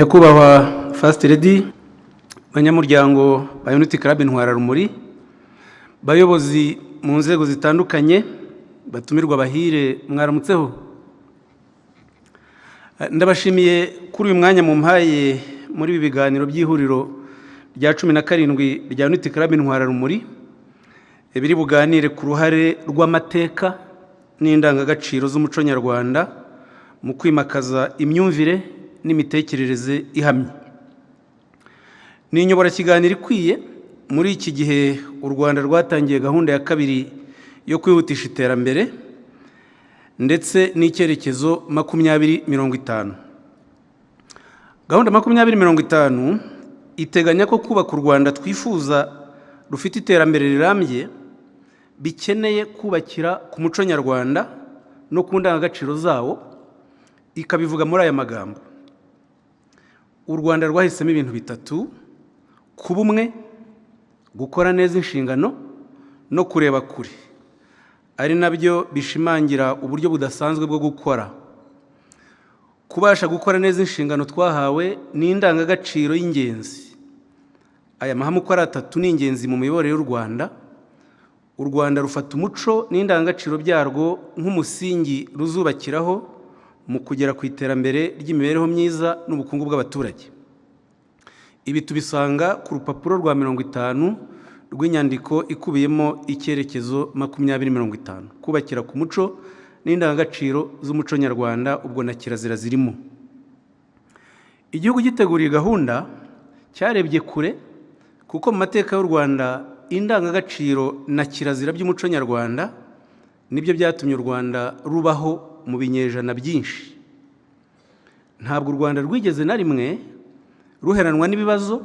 Nyakubahwa First Lady, banyamuryango ba Unity Club Intwararumuri, bayobozi mu nzego zitandukanye, batumirwa bahire mwaramutseho. Ndabashimiye kuri uyu mwanya mu mpaye muri ibi biganiro by'ihuriro rya 17 rya Unity Club Intwararumuri, biri buganire ku ruhare rw'amateka n'indangagaciro z'umuco nyarwanda mu kwimakaza imyumvire n'imitekerereze ihamye. Ni inyobora kiganiro ikwiye muri iki gihe u Rwanda rwatangiye gahunda ya kabiri yo kwihutisha iterambere ndetse n'icyerekezo 2050. Gahunda 2050 iteganya ko kubaka u Rwanda twifuza rufite iterambere rirambye bikeneye kubakira ku muco nyarwanda no ku ndangagaciro zawo, ikabivuga muri aya magambo: u Rwanda rwahisemo ibintu bitatu: kuba umwe, gukora neza inshingano no kureba kure, ari nabyo bishimangira uburyo budasanzwe bwo gukora. Kubasha gukora neza inshingano twahawe ni indangagaciro y'ingenzi. Aya mahame uko ari atatu ni ingenzi mu miyoborere y'u Rwanda. U Rwanda rufata umuco n'indangagaciro byarwo nk'umusingi ruzubakiraho mu kugera ku iterambere ry'imibereho myiza n'ubukungu bw'abaturage. Ibi tubisanga ku rupapuro rwa 50 rw'inyandiko ikubiyemo icyerekezo 2050, kubakira ku muco n'indangagaciro z'umuco nyarwanda, ubwo na kirazira zirimo. Igihugu giteguriye gahunda cyarebye kure, kuko mu mateka y'u Rwanda indangagaciro na kirazira by'umuco nyarwanda nibyo byatumye u Rwanda rubaho mu binyejana byinshi. Ntabwo u Rwanda rwigeze na rimwe ruheranwa n'ibibazo,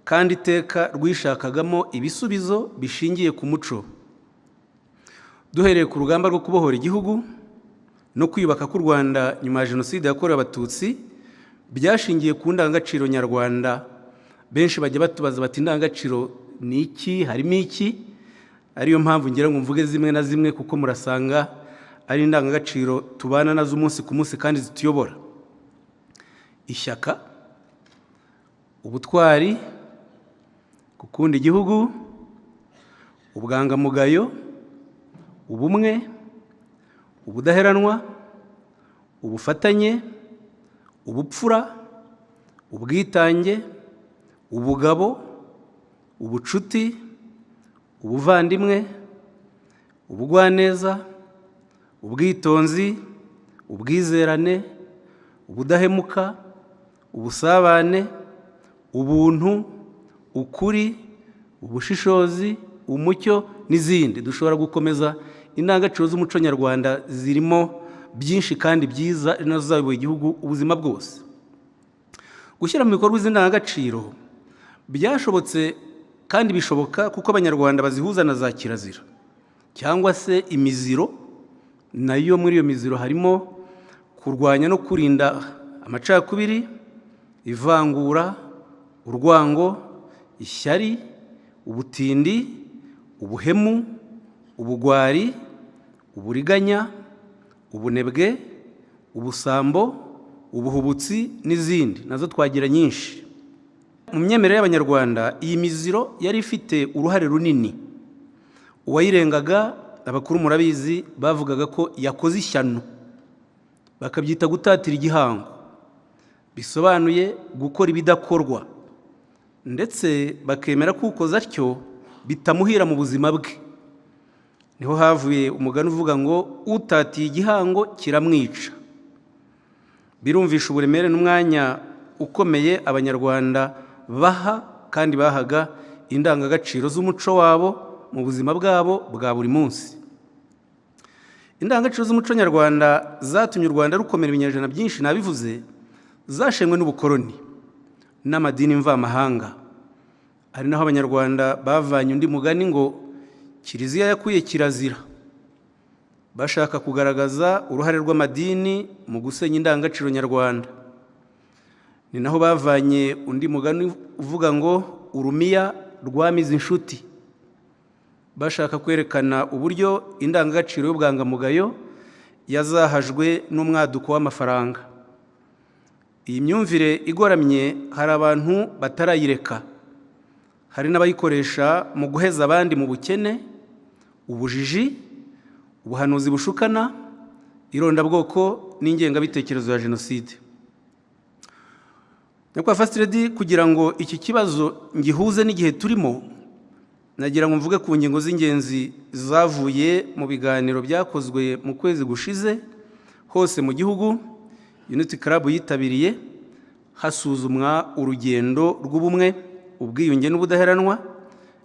kandi iteka rwishakagamo ibisubizo bishingiye ku muco. Duhereye ku rugamba rwo kubohora igihugu no kwiyubaka k'u Rwanda nyuma ya Jenoside yakorewe Abatutsi, byashingiye ku ndangagaciro nyarwanda. Benshi bajya batubaza bati indangagaciro ni iki, harimo iki? Ariyo mpamvu ngira ngo mvuge zimwe na zimwe, kuko murasanga ari indangagaciro tubana nazo umunsi ku munsi kandi zituyobora: ishyaka, ubutwari, gukunda igihugu, ubwangamugayo, ubumwe, ubudaheranwa, ubufatanye, ubupfura, ubwitange, ubugabo, ubucuti, ubuvandimwe, ubugwaneza, ubwitonzi, ubwizerane, ubudahemuka, ubusabane, ubuntu, ukuri, ubushishozi, umucyo n'izindi. Dushobora gukomeza. Indangagaciro z'umuco nyarwanda zirimo byinshi kandi byiza, nazo zayoboye igihugu ubuzima bwose. Gushyira mu bikorwa izi ndangagaciro byashobotse kandi bishoboka kuko abanyarwanda bazihuza na za kirazira cyangwa se imiziro. Nayo muri iyo miziro harimo kurwanya no kurinda amacakubiri, ivangura, urwango, ishyari, ubutindi, ubuhemu, ubugwari, uburiganya, ubunebwe, ubusambo, ubuhubutsi n'izindi. Nazo twagira nyinshi. Mu myemerere y'abanyarwanda iyi miziro yari ifite uruhare runini. Uwayirengaga, abakuru murabizi, bavugaga ko yakoze ishyano, bakabyita gutatira igihango, bisobanuye gukora ibidakorwa, ndetse bakemera ko ukoze atyo bitamuhira mu buzima bwe. Niho havuye umugani uvuga ngo utatiye igihango kiramwica. Birumvisha uburemere n'umwanya ukomeye abanyarwanda baha kandi bahaga indangagaciro z'umuco wabo mu buzima bwabo bwa buri munsi. Indangagaciro z'umuco nyarwanda zatumye u Rwanda rukomera ibinyejana byinshi, nabivuze, zashenywe n'ubukoloni n'amadini mvamahanga. Ari naho abanyarwanda bavanye undi mugani ngo kiliziya yakuye kirazira, bashaka kugaragaza uruhare rw'amadini mu gusenya indangagaciro nyarwanda. Ni naho bavanye undi mugani uvuga ngo urumiya rwamize inshuti, bashaka kwerekana uburyo indangagaciro y'ubwangamugayo yazahajwe n'umwaduko w'amafaranga. iyi myumvire igoramye hari abantu batarayireka, hari n'abayikoresha mu guheza abandi mu bukene, ubujiji, ubuhanuzi bushukana, irondabwoko n'ingengabitekerezo ya Jenoside. Nyakubahwa First Lady, kugira ngo iki kibazo ngihuze n'igihe turimo, nagira ngo mvuge ku ngingo z'ingenzi zavuye mu biganiro byakozwe mu kwezi gushize hose mu gihugu Unity Club yitabiriye, hasuzumwa urugendo rw'ubumwe, ubwiyunge n'ubudaheranwa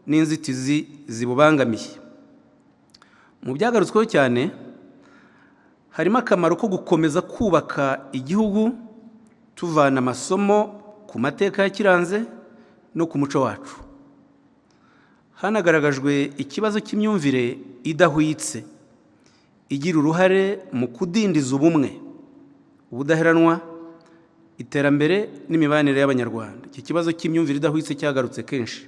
n'inzitizi zibubangamiye. Mu byagarutsweho cyane harimo akamaro ko gukomeza kubaka igihugu tuvana amasomo ku mateka yakiranze no ku muco wacu. Hanagaragajwe ikibazo cy'imyumvire idahwitse igira uruhare mu kudindiza ubumwe, ubudaheranwa, iterambere n'imibanire y'Abanyarwanda. Iki kibazo cy'imyumvire idahwitse cyagarutse kenshi.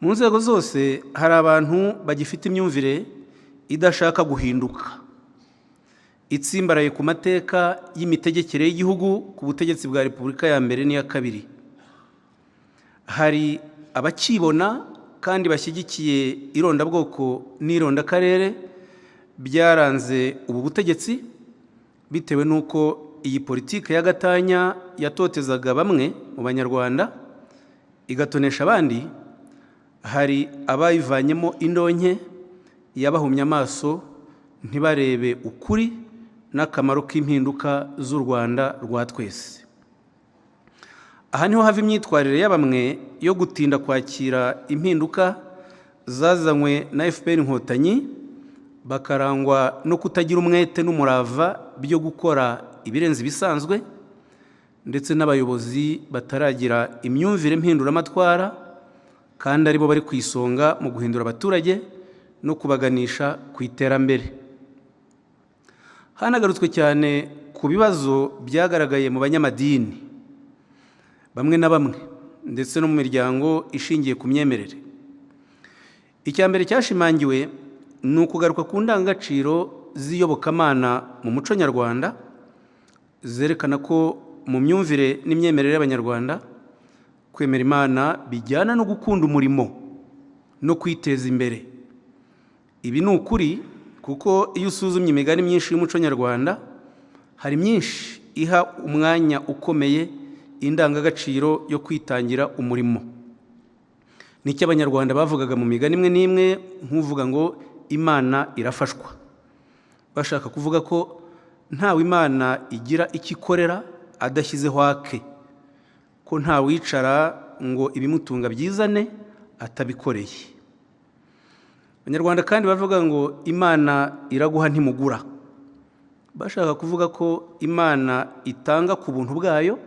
Mu nzego zose hari abantu bagifite imyumvire idashaka guhinduka, itsimbaraye ku mateka y'imitegekere y'igihugu ku butegetsi bwa Repubulika ya mbere n'iya kabiri. Hari abakibona kandi bashyigikiye irondabwoko n'irondakarere byaranze ubu butegetsi, bitewe n'uko iyi politiki y'agatanya yatotezaga bamwe mu Banyarwanda igatonesha abandi. Hari abayivanyemo indonke yabahumye amaso ntibarebe ukuri n'akamaro k'impinduka z'u Rwanda rwa twese. Aha niho hava imyitwarire ya bamwe yo gutinda kwakira impinduka zazanywe na FPR Inkotanyi, bakarangwa no kutagira umwete n'umurava byo gukora ibirenze ibisanzwe, ndetse n'abayobozi bataragira imyumvire mpinduramatwara kandi aribo bari ku isonga mu guhindura abaturage no kubaganisha ku iterambere. Hanagarutswe cyane ku bibazo byagaragaye mu banyamadini bamwe na bamwe ndetse no mu miryango ishingiye ku myemerere. Icya mbere cyashimangiwe ni ukugaruka ku ndangagaciro z'iyobokamana mu muco nyarwanda, zerekana ko mu myumvire n'imyemerere y'Abanyarwanda kwemera Imana bijyana no gukunda umurimo no kwiteza imbere. Ibi ni ukuri kuko iyo usuzumye imigani myinshi y'umuco nyarwanda, hari myinshi iha umwanya ukomeye indangagaciro yo kwitangira umurimo. Nicyo Abanyarwanda bavugaga mu migani imwe n'imwe, nk'uvuga ngo Imana irafashwa, bashaka kuvuga ko ntawe Imana igira icyo ikorera adashyizeho ake, ko nta wicara ngo ibimutunga byizane atabikoreye. Abanyarwanda kandi bavuga ngo Imana iraguha ntimugura, bashaka kuvuga ko Imana itanga ku buntu bwayo,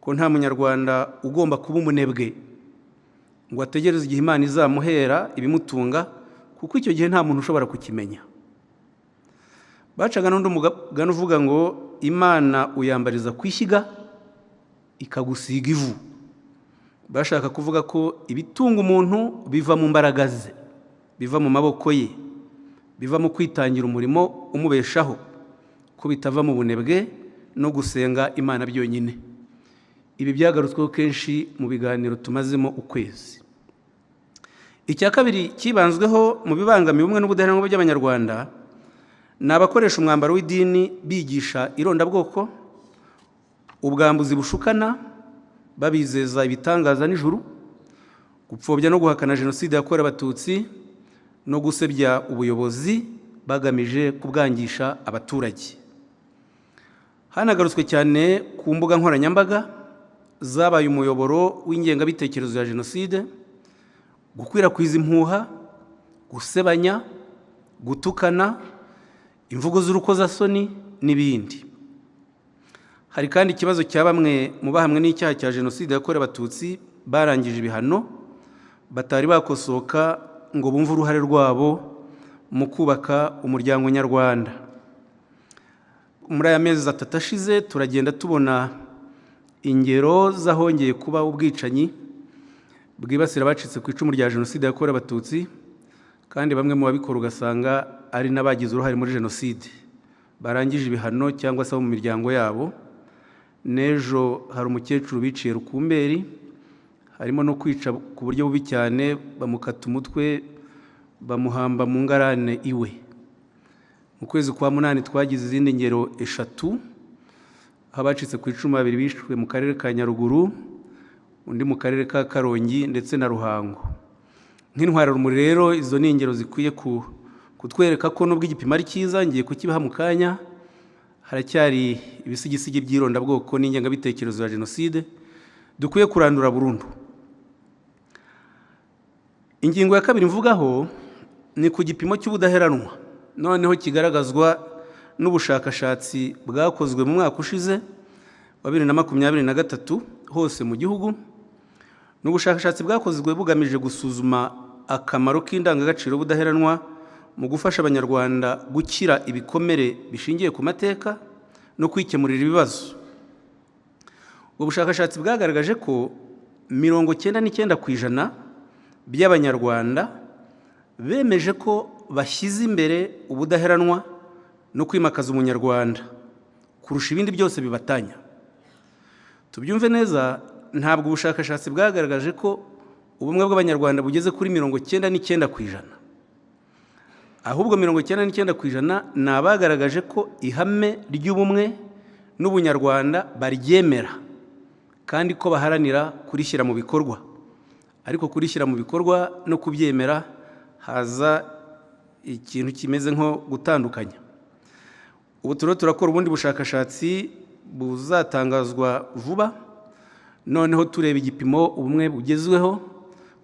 ko nta munyarwanda ugomba kuba umunebwe ngo ategereze igihe Imana izamuhera ibimutunga, kuko icyo gihe nta muntu ushobora kukimenya. Bacaga n'undi mugani uvuga ngo Imana uyambariza ku ishyiga ikagusiga ivu, bashaka kuvuga ko ibitunga umuntu biva mu mbaraga ze, biva mu maboko ye, biva mu kwitangira umurimo umubeshaho, ko bitava mu bunebwe no gusenga Imana byonyine. Ibi byagarutsweho kenshi mu biganiro tumazemo ukwezi. Icya kabiri kibanzweho mu bibangamiye ubumwe n'ubudaheranwa by'Abanyarwanda ni abakoresha umwambaro w'idini bigisha irondabwoko, ubwambuzi bushukana, babizeza ibitangaza n'ijuru, gupfobya no guhakana Jenoside yakorewe Abatutsi no gusebya ubuyobozi bagamije kubwangisha abaturage. Hanagarutswe cyane ku mbuga nkoranyambaga zabaye umuyoboro w'ingengabitekerezo ya Jenoside, gukwirakwiza impuha, gusebanya, gutukana, imvugo z'urukozasoni n'ibindi. Hari kandi ikibazo cya bamwe mu bahamwe n'icyaha cya Jenoside yakorewe Abatutsi barangije ibihano, batari bakosoka ngo bumve uruhare rwabo mu kubaka umuryango nyarwanda. Muri aya mezi 3 ashize turagenda tubona ingero zahongeye kuba ubwicanyi bwibasira abacitse ku icumu rya Jenoside yakorewe Abatutsi, kandi bamwe mu babikora ugasanga ari n'abagize uruhare muri Jenoside, barangije ibihano cyangwa se mu miryango yabo, n'ejo hari umukecuru biciye rukumberi, harimo no kwica ku buryo bubi cyane, bamukata umutwe bamuhamba mu ngarane iwe. Mu kwezi kwa munani twagize izindi ngero 3, aho abacitse ku icumu 2 bishwe mu karere ka Nyaruguru, undi mu karere ka Karongi ndetse na Ruhango. Nk'intwararumuri rero izo ni ingero zikwiye kutwereka ko nubwo igipimo ari cyiza, ngiye kukibaha mu kanya, haracyari ibisigisigi by'irondabwoko n'ingengabitekerezo ya jenoside dukwiye kurandura burundu. Ingingo ya 2 mvugaho ni ku gipimo cy'ubudaheranwa, noneho kigaragazwa n'ubushakashatsi bwakozwe mu mwaka ushize wa 2023 hose mu gihugu. N'ubushakashatsi bwakozwe bugamije gusuzuma akamaro k'indangagaciro y'ubudaheranwa mu gufasha Abanyarwanda gukira ibikomere bishingiye ku mateka no kwikemurira ibibazo. Ubwo bushakashatsi bwagaragaje ko 99% by'Abanyarwanda bemeje ko bashyize imbere ubudaheranwa no kwimakaza umunyarwanda kurusha ibindi byose bibatanya. Tubyumve neza, ntabwo ubushakashatsi bwagaragaje ko ubumwe bw'Abanyarwanda bugeze kuri 99%. Ahubwo 99% ni abagaragaje ko ihame ry'ubumwe n'ubunyarwanda baryemera kandi ko baharanira kurishyira mu bikorwa. Ariko kurishyira mu bikorwa no kubyemera haza ikintu kimeze nko gutandukanya. Ubu turakora ubundi bushakashatsi buzatangazwa vuba, noneho tureba igipimo ubumwe bugezweho,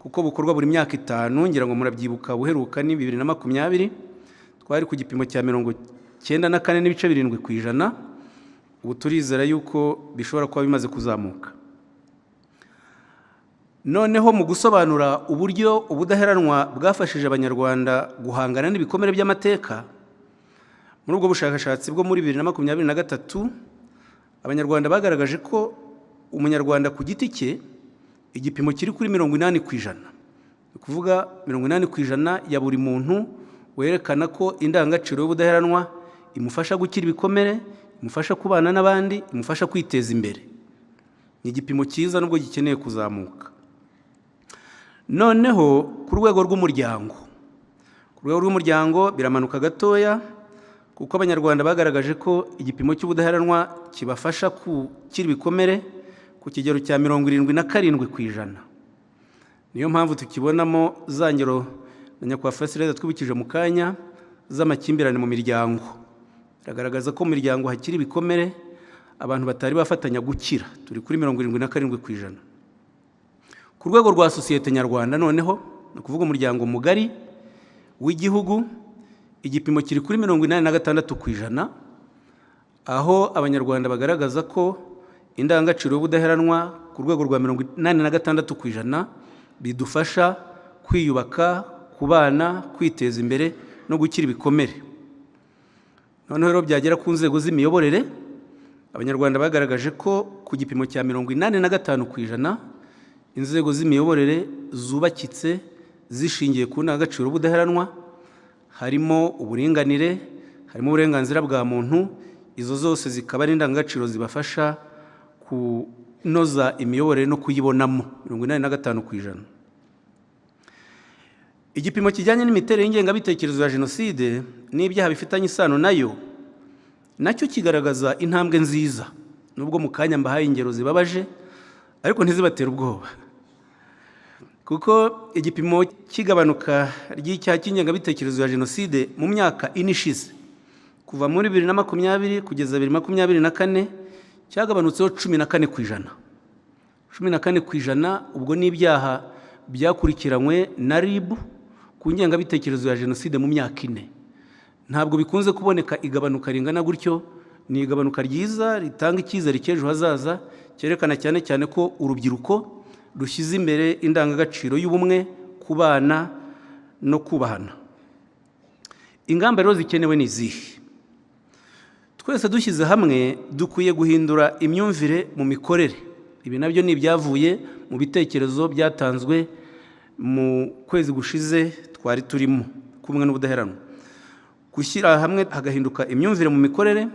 kuko bukorwa buri myaka 5, ngira ngo murabyibuka buheruka ni 2020, twari ku gipimo cya 94.7%. Ubu turizera yuko bishobora kuba bimaze kuzamuka. Noneho mu gusobanura uburyo ubudaheranwa bwafashije Abanyarwanda guhangana n'ibikomere by'amateka, muri ubwo bushakashatsi bwo muri 2023 Abanyarwanda bagaragaje ko umunyarwanda ku giti cye igipimo kiri kuri 80%. Ni kuvuga 80% ya buri muntu werekana ko indangagaciro y'ubudaheranwa imufasha gukira ibikomere, imufasha kubana n'abandi, imufasha kwiteza imbere. Ni igipimo cyiza nubwo gikeneye kuzamuka. Noneho ku rwego rw'umuryango, biramanuka gatoya, kuko Abanyarwanda bagaragaje ko igipimo cy'ubudaheranwa kibafasha gukira ibikomere ku kigero cya 77%. Niyo mpamvu tukibonamo za ngero na nyakubahwa Fasileza twibukije mu kanya z'amakimbirane mu miryango. Biragaragaza ko mu miryango hakiri ibikomere abantu batari bafatanya gukira, turi kuri 77%. Ku rwego rwa sosiyete nyarwanda noneho, ni ukuvuga umuryango mugari w'igihugu, igipimo kiri kuri 86%, aho Abanyarwanda bagaragaza ko indangagaciro y'ubudaheranwa ku rwego rwa 86% bidufasha kwiyubaka, kubana, kwiteza imbere no gukira ibikomere. Noneho rero byagera ku nzego z'imiyoborere, Abanyarwanda bagaragaje ko ku gipimo cya 85% inzego z'imiyoborere zubakitse zishingiye ku ndangagaciro y'ubudaheranwa, harimo uburinganire, harimo uburenganzira bwa muntu. Izo zose zikaba ari indangagaciro zibafasha kunoza imiyoborere no kuyibonamo 85%. Igipimo kijyanye n'imiterere y'ingengabitekerezo ya jenoside n'ibyaha bifitanye isano nayo, nacyo kigaragaza intambwe nziza, nubwo mu kanya mbahaye ingero zibabaje ariko ntizibatera ubwoba, kuko igipimo cy'igabanuka ry'icyaha cy'ingengabitekerezo ya jenoside mu myaka 4 ishize, kuva muri 2020 kugeza 2024, cyagabanutseho 14%. 14%, ubwo ni ibyaha byakurikiranywe na RIB ku ngengabitekerezo ya jenoside mu myaka 4. Ntabwo bikunze kuboneka igabanuka ringana gutyo. Ni igabanuka ryiza ritanga icyizere cy'ejo hazaza, cyerekana cyane cyane ko urubyiruko rushyize imbere indangagaciro y'ubumwe, kubana no kubahana. Ingamba rero zikenewe ni izihe? Twese dushyize hamwe dukwiye guhindura imyumvire mu mikorere. Ibi nabyo ni ibyavuye mu bitekerezo byatanzwe mu kwezi gushize twari turimo kumwe n'ubudaheranwa. Gushyira hamwe hagahinduka imyumvire mu mikorere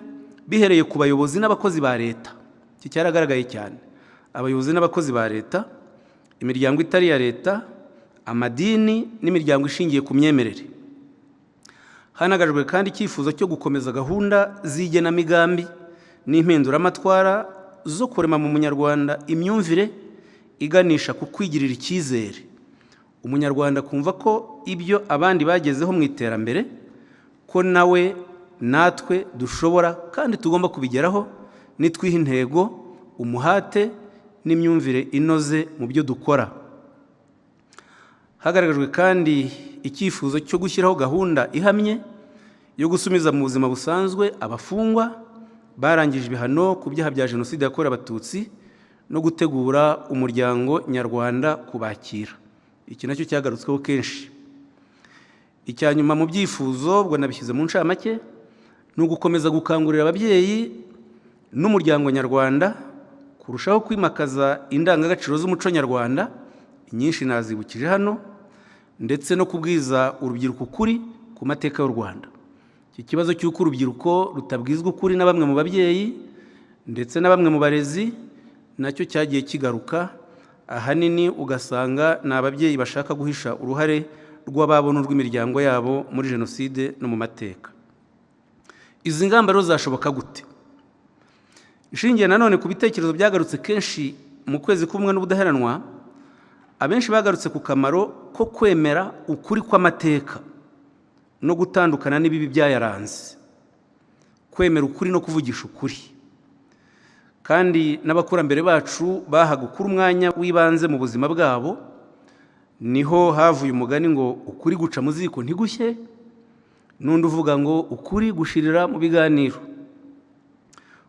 bihereye ku bayobozi n'abakozi ba leta. iki cyaragaragaye cyane. Abayobozi n'abakozi ba leta, imiryango itari iya leta, amadini n'imiryango ishingiye ku myemerere. Hanagaragajwe kandi icyifuzo cyo gukomeza gahunda z'igenamigambi n'impinduramatwara zo kurema mu munyarwanda imyumvire iganisha ku kwigirira icyizere, umunyarwanda kumva ko ibyo abandi bagezeho mu iterambere ko nawe natwe dushobora kandi tugomba kubigeraho nitwiha intego, umuhate n'imyumvire inoze mu byo dukora. Hagaragajwe kandi icyifuzo cyo gushyiraho gahunda ihamye yo gusubiza mu buzima busanzwe abafungwa barangije ibihano ku byaha bya Jenoside yakorewe Abatutsi no gutegura umuryango nyarwanda kubakira. Iki nacyo cyagarutsweho kenshi. Icya nyuma mu byifuzo ubwo nabishyize mu ncamake ni ugukomeza gukangurira ababyeyi n'umuryango nyarwanda kurushaho kwimakaza indangagaciro z'umuco nyarwanda, inyinshi nazibukije hano, ndetse no kubwiza urubyiruko ukuri ku mateka y'u Rwanda. Iki kibazo cy'uko urubyiruko rutabwizwa ukuri na bamwe mu babyeyi ndetse na bamwe mu barezi nacyo cyagiye kigaruka, ahanini ugasanga ni ababyeyi bashaka guhisha uruhare rw'ababo n'urw'imiryango yabo muri Jenoside no mu mateka. Izi ngamba rero zashoboka gute? Ishingiye nanone ku bitekerezo byagarutse kenshi mu kwezi k'ubumwe n'ubudaheranwa, abenshi bagarutse ku kamaro ko kwemera ukuri kw'amateka no gutandukana n'ibibi byayaranze, kwemera ukuri no kuvugisha ukuri. Kandi n'abakurambere bacu bahaga ukuri umwanya w'ibanze mu buzima bwabo, niho havuye umugani ngo ukuri guca mu ziko ntigushye, n'undi uvuga ngo ukuri gushirira mu biganiro.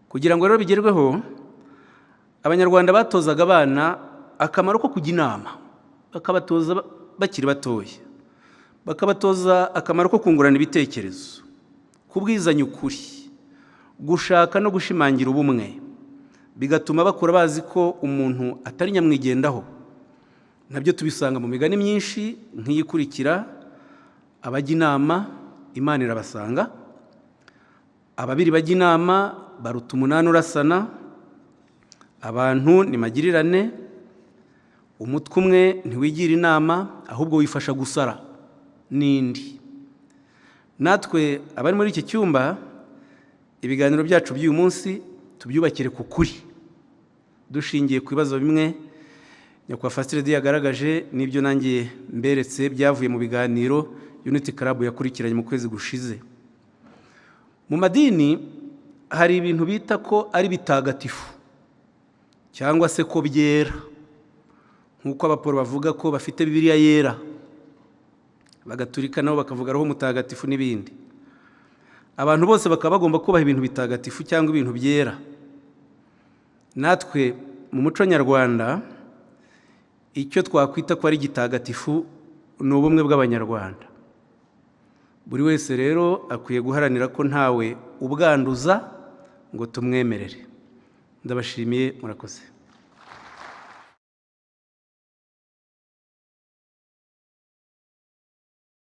Kugira ngo rero bigerweho, Abanyarwanda batozaga abana akamaro ko kujya inama, bakabatoza bakiri batoya, bakabatoza akamaro ko kungurana ibitekerezo, kubwizanya ukuri, gushaka no gushimangira ubumwe, bigatuma bakura bazi ko umuntu atari nyamwigendaho. Nabyo tubisanga mu migani myinshi nk'iyikurikira: abajya inama Imana irabasanga, ababiri bajya inama baruta umunani urasana, abantu ni magirirane, umutwe umwe ntiwigira inama ahubwo wifasha gusara, n'indi. Natwe abari muri iki cyumba, ibiganiro byacu by'uyu munsi tubyubakire ku kuri, dushingiye ku bibazo bimwe Nyakubahwa Fasilidi yagaragaje n'ibyo nanjye mberetse byavuye mu biganiro Unity Club yakurikiranye mu kwezi gushize. Mu madini hari ibintu bita ko ari bitagatifu cyangwa se ko byera, nk'uko Abaporo bavuga ko bafite Bibiliya yera, Abagatulika nabo bakavuga Roho Mutagatifu n'ibindi. Abantu bose bakaba bagomba kubaha ibintu bitagatifu cyangwa ibintu byera. Natwe mu muco nyarwanda icyo twakwita ko ari gitagatifu ni ubumwe bw'Abanyarwanda. Buri wese rero akwiye guharanira ko ntawe ubwanduza ngo tumwemerere. Ndabashimiye, murakoze.